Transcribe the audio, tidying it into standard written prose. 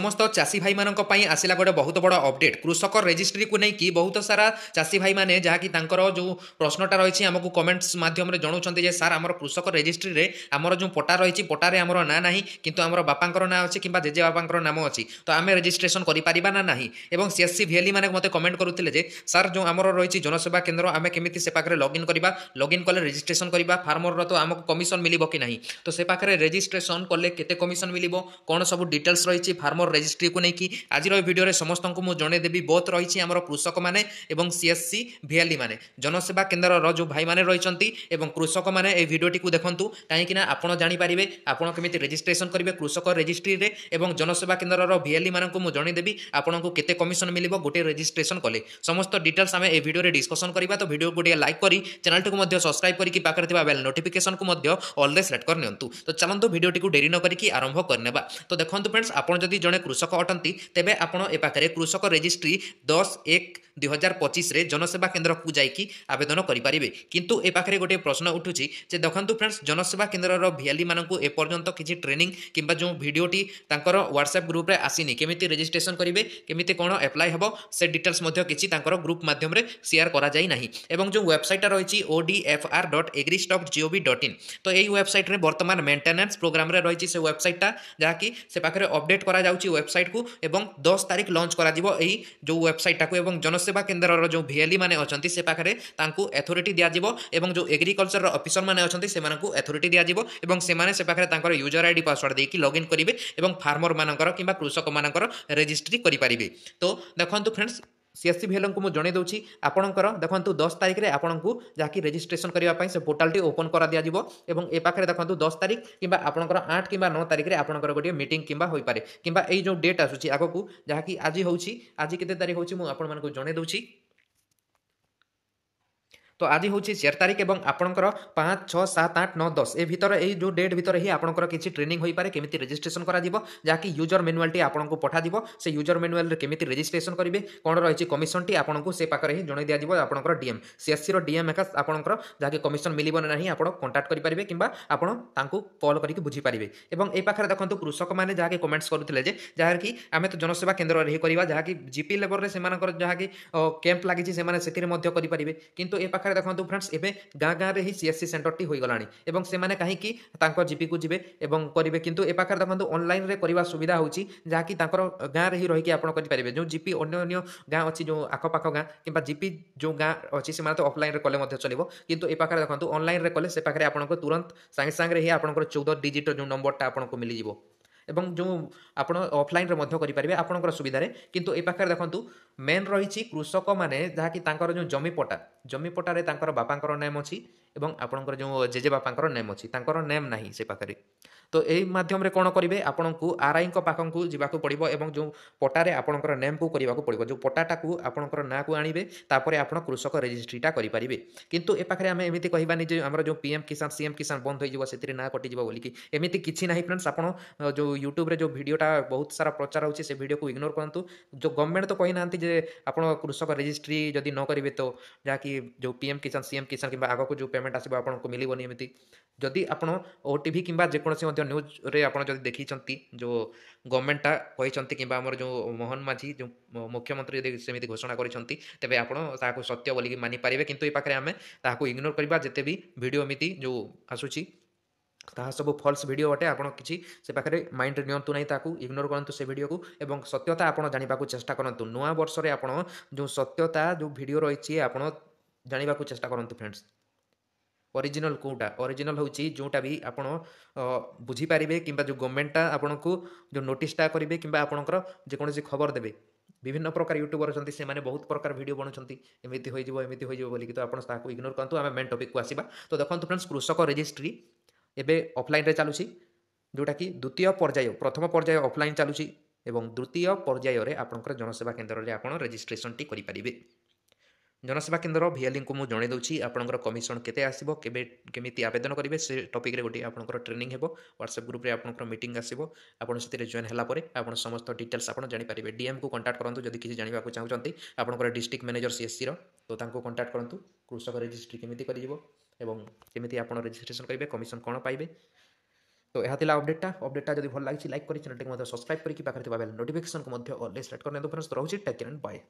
समस्त चाषी भाई मानक पई आसिला गोटे बहुत बड़ अपडेट कृषक रजिस्ट्री को नहीं कि बहुत सारा चाषी भाई माने जहाँकि जो प्रश्नटा रही आमको कमेंट्स माध्यम जनाऊँ सार आम कृषक रजिस्ट्री रे आमर जो पटा रही पटारे आमर ना ना किंतु आमर बापांकर ना अच्छी कि जेजे बापांकर नाम अच्छी तो आम रेजिस्ट्रेशन करें ना ना और सीएससी भीएलई मैंने मत कमेंट करुले सार जो आमर रही जनसेवा केन्द्र आम केमी से पाखे लगइन करवा लगइन कले रेजिस्ट्रेशन करवा फार्मर तो आमको कमिशन मिल कि ना तो से पाखे रेजिस्ट्रेशन कले केते कमिशन मिल कौन सब डिटेल्स रही फार्मर रेजिस्ट्री को लेकिन आज भिडियो समस्त को मुझे जनईदेवी बहुत रही आम कृषक मैंने सीएससी भीएलई मैंने जनसेवा केन्द्र जो भाई मैंने रही कृषक मैंने ये भिडियोटी को देखूँ कहीं आपड़ जापारे आपड़ केमी रेजिस्ट्रेशन करेंगे कृषक रेजिस्ट्री में जनसेवा केन्द्र भीएलई मानक मुझे जनईदेवी आपको केते कमिशन मिल गोटे रेजिस्ट्रेशन कले समस्त डिटेल्स आम भिडियो डिस्कसन करवा तो भिडियो को लाइक कर चैनल को सब्सक्राइब करके पाखे बेल नोटिफिकेशन को ऑल सेलेक्ट कर नियंतु तो चलते भिडियोटी को डेरी न करके आरंभ करने तो देखो फ्रेंड्स आपड़ जदि जड़े कृषक अटंती तेबे आपण ए पाखे कृषक रेजिस्ट्री 10/1/2025 जनसेवा केन्द्र को जाइकी आवेदन करेंगे किंतु ए पाखे गोटे प्रश्न उठुची जे देखंतु फ्रेंड्स जनसेवा केन्द्र भीएलई मानक एपर्यंत किसी ट्रेनिंग किंबा जो भिडियोटी तांकर व्हाट्सएप ग्रुप रे आसीनी केमिति रेजिस्ट्रेशन करेंगे केमिति कोन अप्लाई हेबो से डिटेल्स मध्य किछि तांकर ग्रुप माध्यम रे शेयर करा जाई नाही एवं जो वेबसाइट रही odfr.agristop.gov.in तो यही वेबसाइट रे वर्तमान मेंटेनेंस प्रोग्राम रे रही से वेबसाइटा जहाँकि से पाखे अपडेट करा जाउची वेबसाइट को एवं 10 तारिख लॉन्च करा दिबो एही जो वेबसाइट को एवं जनसेवा केन्द्र जो भीएलई माने अछंती से पाखे तांकू अथॉरिटी दिया जिवो एवं जो एग्रीकल्चर ऑफिसर माने अछंती से मानकू अथॉरिटी दिया जिवो एवं से माने से पाखे तांकर यूजर आईडी पासवर्ड देकी लॉगिन करिवे एवं फार्मर मानकर किंबा कृषक मानकर रेजिस्ट्री करि परिबे तो देखंतु फ्रेंड्स सीएससी भीएलई को मुझे जनई दूसरी आपणकर देखो 10 तारिख में आपको जहाँकि रेजिस्ट्रेशन करने से पोर्टाल ओपन कर दिज्व और ए पाखे देखो 10 तारिख कि आपंकर 8 कि 9 तारिख में आपंकर गोटे मीटिंग कि हो पारे कि जो डेट आसूँ आगक जहाँकि आज हूँ आज केते तारिख हूँ मुझे जनई दूसरी तो आज हूँ 4 तारिख और आपंकर 5, 6, 7, 8, 9, 10 ए भर जो डेट भर ही आपंकर किसी ट्रेनिंग हो पारे केमी रेजिस्ट्रेशन करा जहाँकि यूजर मैनुअल आपको पठाଯିव से यूजर मैनुअल केमी रेजिस्ट्रेशन करेंगे कौन रही कमिशन टी आपको से पाखे ही जन दिज्व आपंकर डीएम सीएससी डीएम एका आपंकर जहाँकि कमिशन मिल ना आप कंटाक्ट करेंगे कि आपको कॉल करके बुझीपारे और ये पाखे देखो कृषक मैंने जहाँकि कमेंट्स करुले जहाँकि आम तो जनसेवा केन्द्र ही करवा जहाँकि जीपी लेवल से जहाँकि कैंप लगी करेंगे किंतु ए पाखे देखो फ्रेंड्स एवं गाँ गाँव में ही सीएससी सेंटर टी हो गलानी एवं से माने कहीं जीपी को जीवे एवं करेंगे किंतु ए पाखे देखो ऑनलाइन रे करवा सुविधा होची जहाँकि गाँव में ही रही करेंगे जो जीपी अन्य गाँ अच्छी जो आखपाख गाँ कि जीपी जो गाँ अच्छी से तो ऑफलाइन कले चलो किंतु ए पाखे देखो ऑनलाइन रे कले से पाखे आपको तुरंत सांगे सांगे ही आपंकर 14 डिजिट जो नंबरटा आपको मिल एवं जो आप ऑफलाइन रे मध्य करेंगे आपंकर सुविधा किंतु ए पाखे देखो मेन रही कृषक मैंने जहाँकि जो जमी पटारे बापांकर नेम अच्छी एवं आपंकर जो जेजे बापांकर नेम अच्छी नेम ना से पाखे तो यही माध्यम कौन करेंगे आपन को आरआई पाखक जावाक पड़ो और जो पटारे आपंकर नेम को करने को पड़ो जो पटाटा को आपंकर ना को आणवे तापर आप कृषक रेजिस्ट्रीटा करेंगे किंतु ए पाखे आम एमती कहबानी आम जो पीएम किसान सीएम किसान बंद हो ना कटिज बोलिकी एमती किसी ना फ्रेंड्स आप जो यूट्यूब रे जो वीडियोटा बहुत सारा प्रचार होची से वीडियो को इग्नोर करूँ जो गवर्नमेंट तो कही ना आप कृषक रेजिस्ट्री जदि न करेंगे तो जहाँकि जो पीएम किसान सीएम किसान कि आग को जो पेमेंट आसो आपको मिलनी एमती जदि आप ओटीवी कि जेकोसी न्यूज रे आप देखी जो गवर्नमेंटा कहते कि जो मोहन माझी जो मुख्यमंत्री यदि सेमती घोषणा करते तेज आप सत्य बोलिकी मानिपारे किंतु ये पाखे आम ताकू इग्नोर करवा जिते भी वीडियो एमती जो आसूची ताहा सब फल्स वीडियो अटे आपड़ किसी से पाखे माइंड रे नियंतु नहीं ताकू इग्नोर करूँ से वीडियो को एवं सत्यता आपड़ जाना चेष्टा करूँ नुआ वर्ष में आपड़ जो सत्यता जो वीडियो रही आपड़ जाना चेष्टा करूँ फ्रेंड्स ओरिजिनल कोटा ओरिजिनल होची जोटा भी आपण बुझीपारे कि जो गवर्नमेंटा आपन को जो नोटिसटा करेंगे कि आपंकर जेकोसी खबर देवे विभिन्न प्रकार यूट्यूबर अच्छे से बहुत प्रकार वीडियो बनाऊँच एमती हो बोलिकी तो आप इग्नोर करूँ आम मेन टॉपिक को आसवा तो देखो फ्रेंड्स कृषक रेजिस्ट्री एवं ऑफलाइन रे चलुची जोटा कि द्वितीय पर्याय प्रथम पर्याय ऑफलाइन चलुची एवं द्वितीय पर्याय रे आपनकर जनसेवा केन्द्र रे आपण रेजिस्ट्रेशन टी करि परिबे जनसेवा केन्द्र भीएलई को मुझे जनई दूसरी आपंकर कमिशन केते आसीबो केमिति आवेदन करेंगे से टॉपिक रे गोटे आपंकर ट्रेनिंग हेबो व्हाट्सएप ग्रुप रे आपंकर मीटिंग आसीबो आपन से जॉइन हला परे आपन समस्त डिटेल्स आपन जानि परिबे डीएम को कांटेक्ट करंतु जदि किसी जानिबा को चाहउचंती आपंकर डिस्ट्रिक्ट मैनेजर सीएससी रो तो तांको कांटेक्ट करंतु कृषक रजिस्ट्री केमिति करिजिवो एवं केमिति आपन रजिस्ट्रेशन करेंगे कमिशन कौन पाइबे तो यह थिला अपडेटटा जदि भल लागिछि लाइक करि चैनल टिके सब्सक्राइब करिकि पाखरे थिबा बेल नोटिफिकेशन को मध्य ऑलवेज सेट करने दो फ्रेंड्स। तो रहउछि टेक केयर एंड बाय।